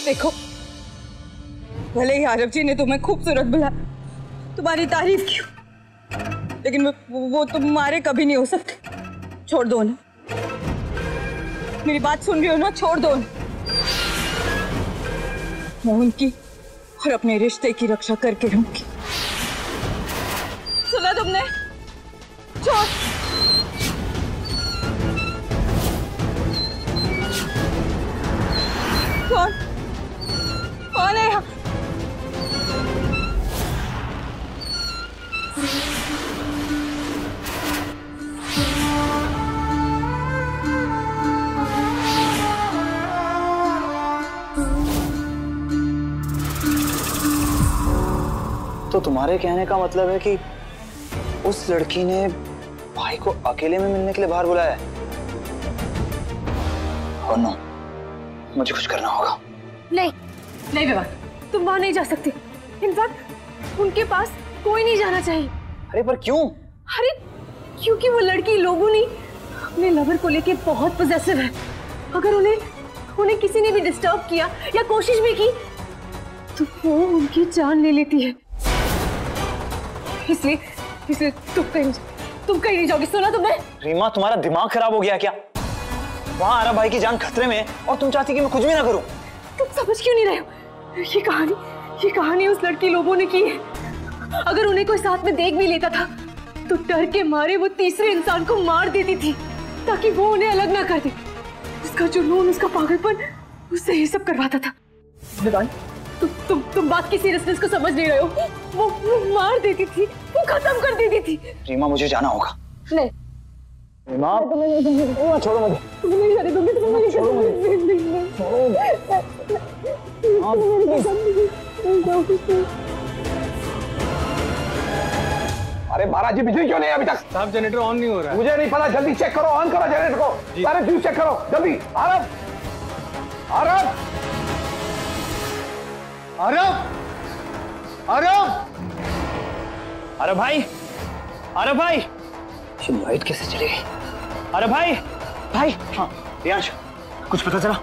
देखो, भले ही आरव जी ने तुम्हें खूबसूरत बुलाया, तुम्हारी तारीफ की, लेकिन वो तुम्हारे कभी नहीं हो सकते। छोड़ दो ना, मेरी बात सुन रही हो ना? छोड़ दो। मैं उनकी और अपने रिश्ते की रक्षा करके रहूंगी। सुना तुमने? छोड़। कौन है यहाँ? तो तुम्हारे कहने का मतलब है कि उस लड़की ने भाई को अकेले में मिलने के लिए बाहर बुलाया है? और नो, मुझे कुछ करना होगा। नहीं नहीं विवाह, तुम वहां नहीं जा सकती। इनफैक्ट उनके पास कोई नहीं जाना चाहिए। अरे पर क्यों? अरे क्योंकि वो लड़की लोगों ने अपने लवर को लेके बहुत पॉसेसिव है। अगर उन्हें किसी ने भी डिस्टर्ब किया या कोशिश भी की तो वो उनकी जान ले लेती है। इसलिए तुम कहीं नहीं जाओगी। सुना तुमने? रीमा, तुम्हारा दिमाग खराब हो गया क्या? वहां आरव भाई की जान खतरे में है और तुम चाहती कि मैं कुछ भी ना करूं। तुम समझ क्यों नहीं रहे हो? ये कहानी उस लड़की लोगों ने की है। अगर उन्हें कोई साथ में देख भी लेता था तो डर के मारे वो तीसरे इंसान को मार देती थी ताकि वो उन्हें अलग ना कर दे। उसका जुनून, उसका पागलपन उससे ये सब करवाता था। तुम बात की सीरियसनेस को समझ नहीं रहे हो। वो मार देती थी, वो खत्म कर देती थी। रीमा, मुझे जाना होगा। नहीं रीमा, छोड़ो मुझे। अरे महाराज जी, बिजली क्यों नहीं है अभी तक? साहब जनरेटर ऑन नहीं हो रहा है। मुझे नहीं पता, जल्दी चेक करो, ऑन करो जनरेटर को। सारे फ्यूज चेक करो जल्दी। आरव, आरव, आरव, आरव, अरे भाई, अरे भाई, ये लाइट कैसे चली गई? अरे भाई, भाई। हाँ प्रियांश, कुछ पता चला?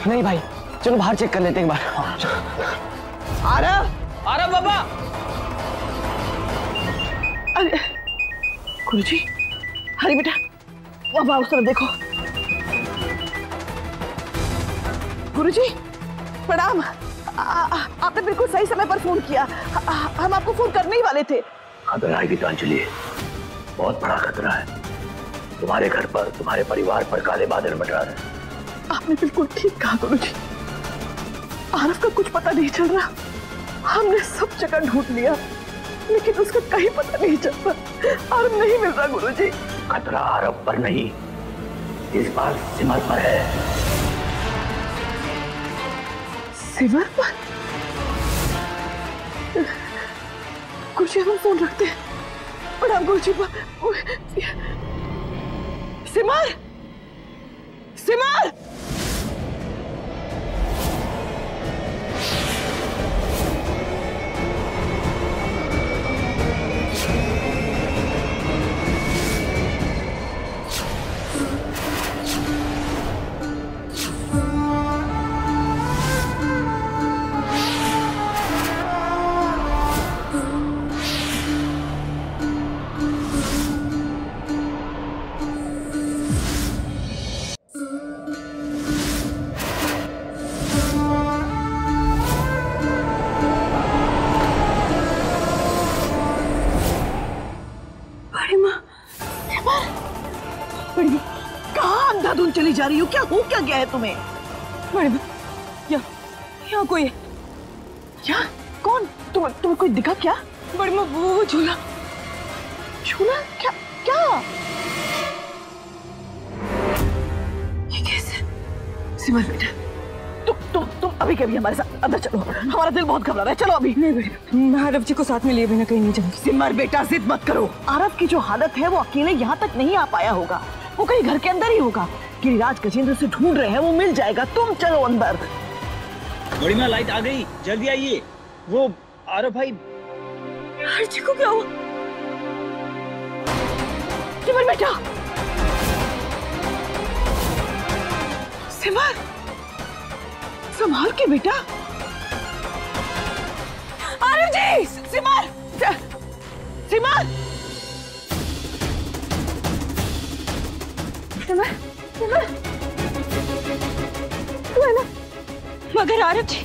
नहीं भाई, चलो बाहर चेक कर लेते हैं एक बार। हाँ, आरव, अरे बाबा। अरे गुरुजी, हरी बेटा, बाबा उस तरफ देखो। गुरुजी प्रणाम। आपने बिल्कुल सही समय पर फोन किया। हम आपको फोन करने ही वाले थे। खतरा है गीतांजलि, बहुत बड़ा खतरा है। तुम्हारे घर पर, तुम्हारे परिवार पर काले बादल मंडरा रहे हैं। आपने बिल्कुल ठीक कहा गुरुजी। आरव का कुछ पता नहीं चल रहा। हमने सब जगह ढूंढ लिया लेकिन उसका कहीं पता नहीं चलता। आरव नहीं मिल रहा गुरुजी। खतरा आरव पर नहीं, इस बार सिमर पर है। सिमर पर? गुरुजी हम फोन रखते हैं। प्रणाम गुरुजी। सिमर, सिमर, चली जा रही हो? क्या हो क्या गया है तुम्हें? मैडम, यहाँ कोई है। क्या? कौन? तुम्हें कोई दिखा क्या? मैडम, वो झूला। झूला? क्या क्या? ये कैसे? सिमर बेटा, तुम अभी कभी हमारे साथ अंदर चलो। हमारा दिल बहुत घबरा रहा है। चलो अभी। नहीं मैडम, मैं आरव जी को साथ में लिए बिना कहीं नहीं जाऊंगी। सिमर बेटा, जिद मत करो। आरव की जो हालत है वो अकेले यहाँ तक नहीं आ पाया होगा। वो कहीं घर के अंदर ही होगा। गिरिराज गजेंद्र से ढूंढ रहे हैं, वो मिल जाएगा। तुम चलो अंदर। बड़ी माँ, लाइट आ गई, जल्दी आइए। वो आरव भाई। जी को क्या हुआ? सिमर बेटा, सिमर, संभाल के बेटा। आरव जी, सिमर, सिमर, सिमर, सिमर, तू है ना? मगर आरव जी,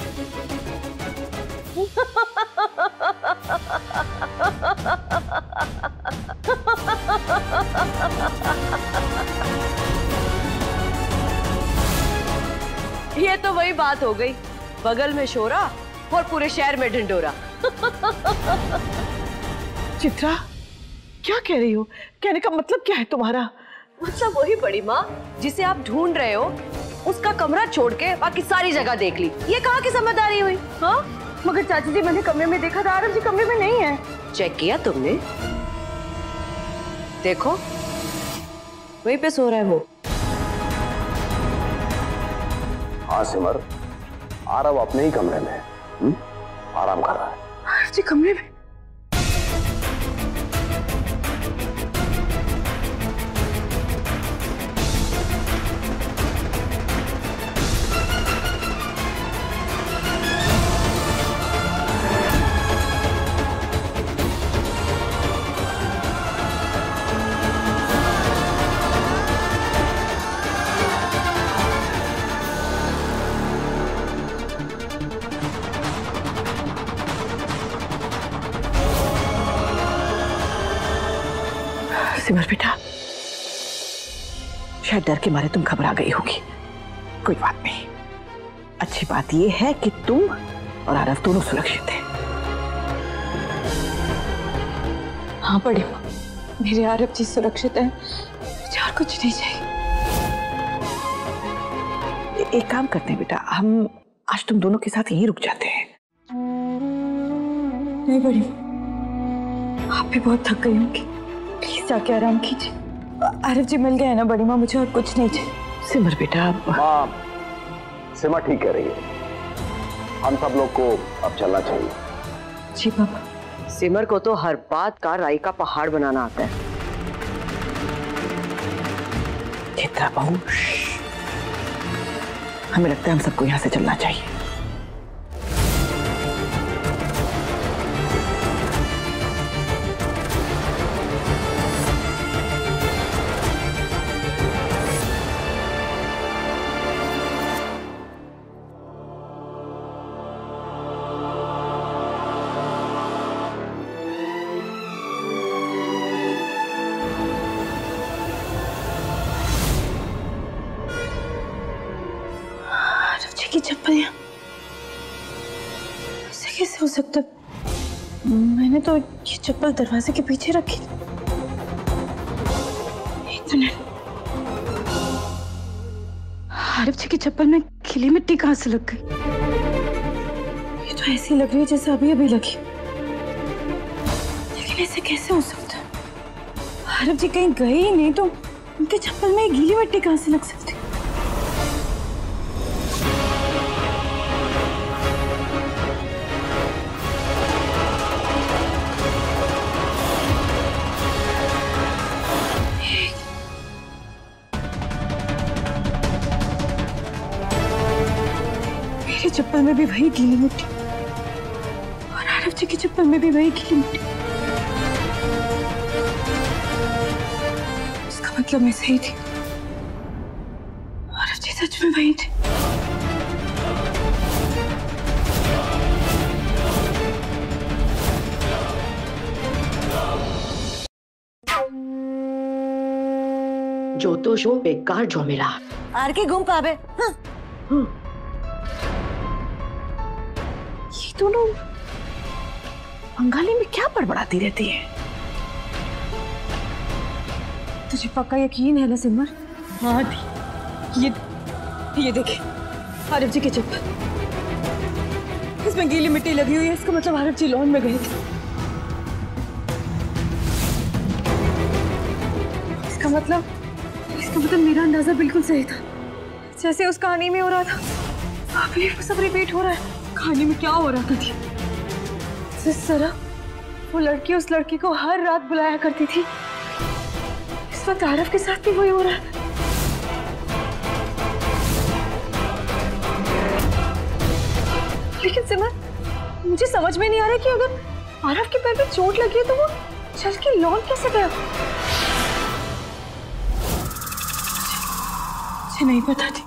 ये तो वही बात हो गई, बगल में शोरा और पूरे शहर में ढिंडोरा। चित्रा, क्या कह रही हो? कहने का मतलब क्या है तुम्हारा? मतलब वही बड़ी माँ जिसे आप ढूंढ रहे हो, उसका कमरा छोड़ के बाकी सारी जगह देख ली। ये कहाँ की समझदारी हुई? हाँ, मगर चाची जी मैंने कमरे में देखा था, आरव जी कमरे में नहीं है। चेक किया तुमने? देखो, वहीं पे सो रहा है वो। हाँ सिमर, आरव अपने ही कमरे में है, आराम कर रहा है। आरव जी कमरे में? सिमर बेटा, शायद डर के मारे तुम घबरा गई होगी। कोई बात नहीं, अच्छी बात यह है कि तुम और आरव दोनों सुरक्षित हैं। हाँ बड़ी माँ, मेरे आरव जी सुरक्षित हैं, मुझे और कुछ नहीं चाहिए। एक काम करते हैं बेटा, हम आज तुम दोनों के साथ यहीं रुक जाते हैं। नहीं बड़ी माँ, आप भी बहुत थक गई होंगी, प्लीज जाके आराम कीजिए। आरव जी मिल गए ना बड़ी माँ, मुझे और कुछ नहीं चाहिए। सिमर बेटा, माँ, सिमर ठीक कह रही है, हम सब लोग को अब चलना चाहिए। जी पापा। सिमर को तो हर बात का राई का पहाड़ बनाना आता है। चित्रा बहू, हमें लगता है हम सबको यहाँ से चलना चाहिए। की चप्पल ऐसे कैसे हो सकता? मैंने तो ये चप्पल दरवाजे के पीछे रखी थी। एक मिनट, आरव जी की चप्पल में गीली मिट्टी कहाँ से लग गई? ये तो ऐसी लग रही है जैसे अभी अभी लगी, लेकिन ऐसे कैसे हो सकता? आरव जी कहीं गए ही नहीं तो उनके चप्पल में गीली मिट्टी कहाँ से लग सकती? मेरी चप्पल में भी वही गीली मिट्टी और आरव जी की चप्पल में भी वही गीली मिट्टी। इसका मतलब मैं सही थी, आरव जी सच में वही थे। जो तो शो बेकार जो मिला आर के गुम पावे। हाँ। ये दोनों बंगाली में क्या बड़बड़ाती रहती है? तुझे पक्का यकीन है ना सिमर? हाँ दी, ये देखे आरव जी की चप्पल, इसमें गीली मिट्टी लगी हुई है। इसका मतलब आरव जी लॉन में गए थे। इसका मतलब मेरा अंदाजा बिल्कुल सही था, जैसे उस कहानी में हो रहा था अभी वो सब रिपीट हो रहा है। कहानी में क्या हो रहा था थी? जिस तरह वो लड़की उस लड़की को हर रात बुलाया करती थी, इस वक्त आरव के साथ भी वही हो रहा है। समझ में नहीं आ रहा कि अगर आरव के पैर पे चोट लगी है तो वो चल के लौट कैसे गया। मुझे नहीं पता थी।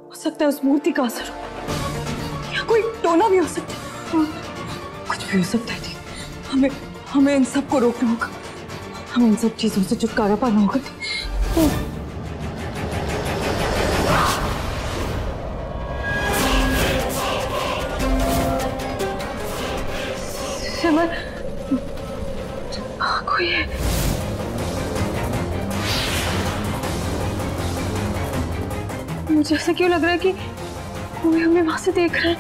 हो सकता है उस मूर्ति का असर हो या कोई टोना भी हो सकता है, कुछ भी हो सकता है थी। हमें इन सबको रोकना होगा, हमें इन सब चीजों से छुटकारा पाना होगा। सिमर, कोई है। मुझे ऐसा क्यों लग रहा है कि कोई हमें वहां से देख रहा है।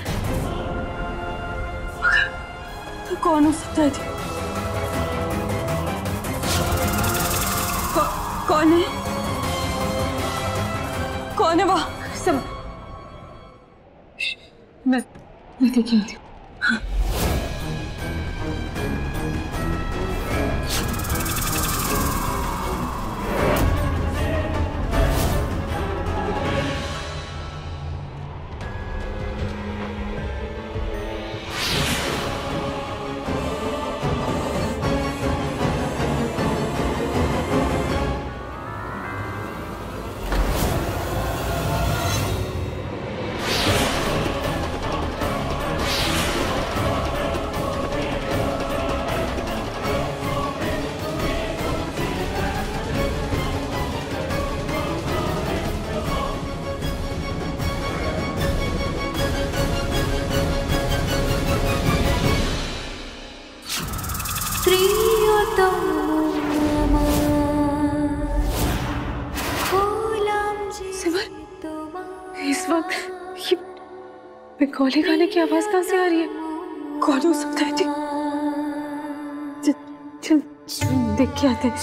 तो कौन हो सकता है थी? कौन है? कौन है वहां? सिमर, मैं देखी थी। इस वक्त ये बेंगोली गाने की आवाज कहाँ से आ रही है? कौन हो सकता है थी? चल देख के आते हैं।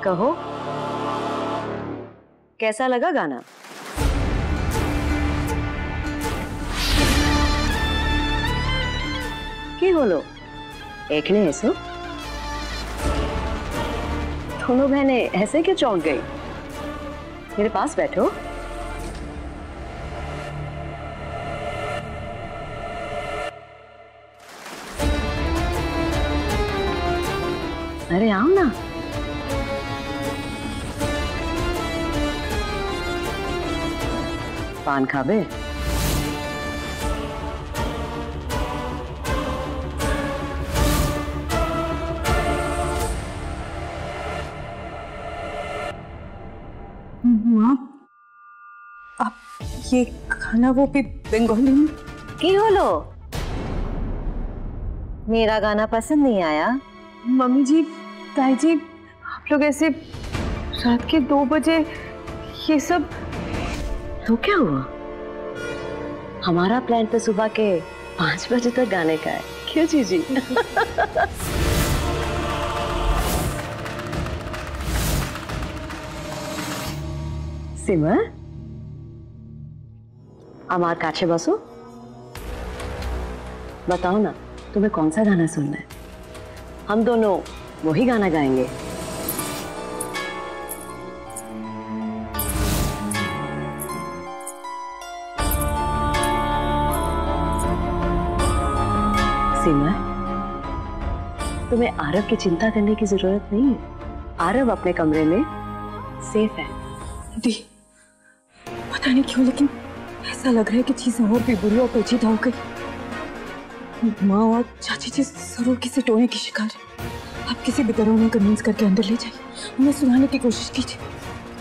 कहो, कैसा लगा गाना? কি হলো? एखने ऐसो? दोनों बहनें ऐसे क्यों चौंक गई? मेरे पास बैठो। अरे आओ ना। पान खाबे? आप ये खाना वो भी बंगाली में? की हो लो, मेरा गाना पसंद नहीं आया? मम्मी जी, ताई जी, आप लोग ऐसे रात के 2 बजे ये सब। तो क्या हुआ? हमारा प्लान तो सुबह के 5 बजे तक गाने का है। क्यों जीजी? सिमर, আমার কাছে बसो, बताओ ना तुम्हें कौन सा गाना सुनना है? हम दोनों वही गाना गाएंगे। सिमर, तुम्हें आरव की चिंता करने की जरूरत नहीं है। आरव अपने कमरे में सेफ है। दी, पता नहीं क्यों लेकिन ऐसा लग रहा है कि चीजें और भी बुरी और पेचीदा हो गई। माँ और चाची जी जरूर किसी टोने की शिकार है। आप किसी भी तरह उन्हें कन्विंस करके अंदर ले जाइए, उन्हें सुनाने की कोशिश कीजिए।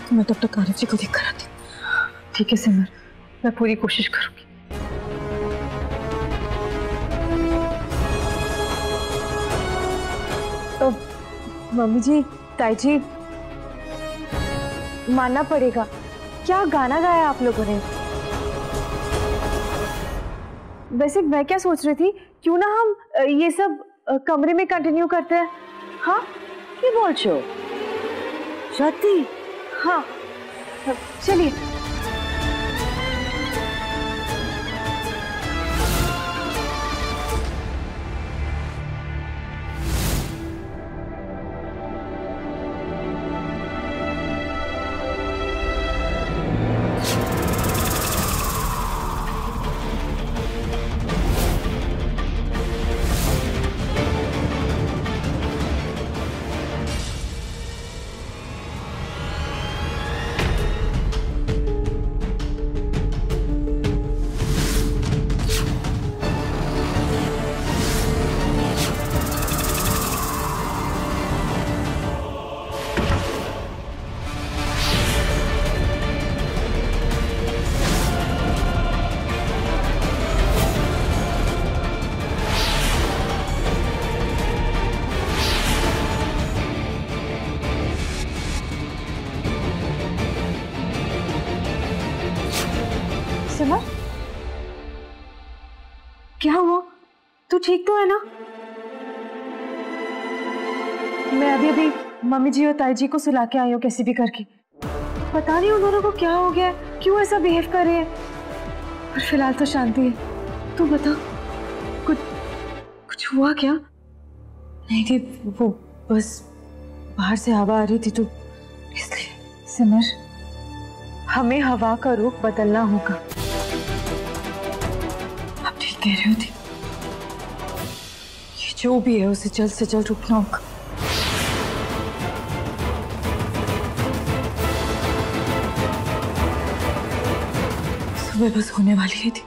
तो मैं तब तक आरव जी को देख कर आती हूँ। ठीक है सिमर, मैं पूरी कोशिश करूंगी। तो मम्मी जी, ताई जी, मानना पड़ेगा, क्या गाना गाया आप लोगों ने। वैसे मैं क्या सोच रही थी, क्यों ना हम ये सब कमरे में कंटिन्यू करते हैं। हाँ, কি বলছো? সত্যি? हाँ, चलिए। सिमर, क्या हुआ? तू ठीक तो है ना? मैं अभी अभी मम्मी जी और ताई जी को सुला के आई हूँ कैसे भी करके। पता नहीं उन दोनों को क्या हो गया, क्यों ऐसा बिहेव कर रहे हैं। पर फिलहाल तो शांति है। तू बता, कुछ हुआ क्या? नहीं थी, वो बस बाहर से हवा आ रही थी तो इसलिए। सिमर, हमें हवा का रुख बदलना होगा। आप ठीक कह रही होती, ये जो भी है उसे जल्द से जल्द रुकना होगा। सुबह बस होने वाली ही थी।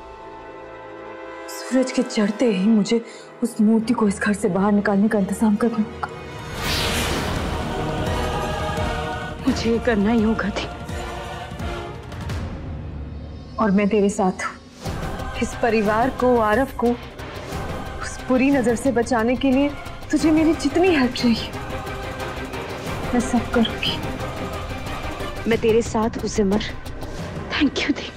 सूरज के चढ़ते ही मुझे उस मूर्ति को इस घर से बाहर निकालने का इंतजाम करना होगा। मुझे ये करना ही होगा थी। और मैं तेरे साथ हूँ। इस परिवार को, आरव को उस बुरी नजर से बचाने के लिए तुझे मेरी जितनी हेल्प चाहिए मैं सब करूंगी। मैं तेरे साथ हूँ सिमर। Thank you the.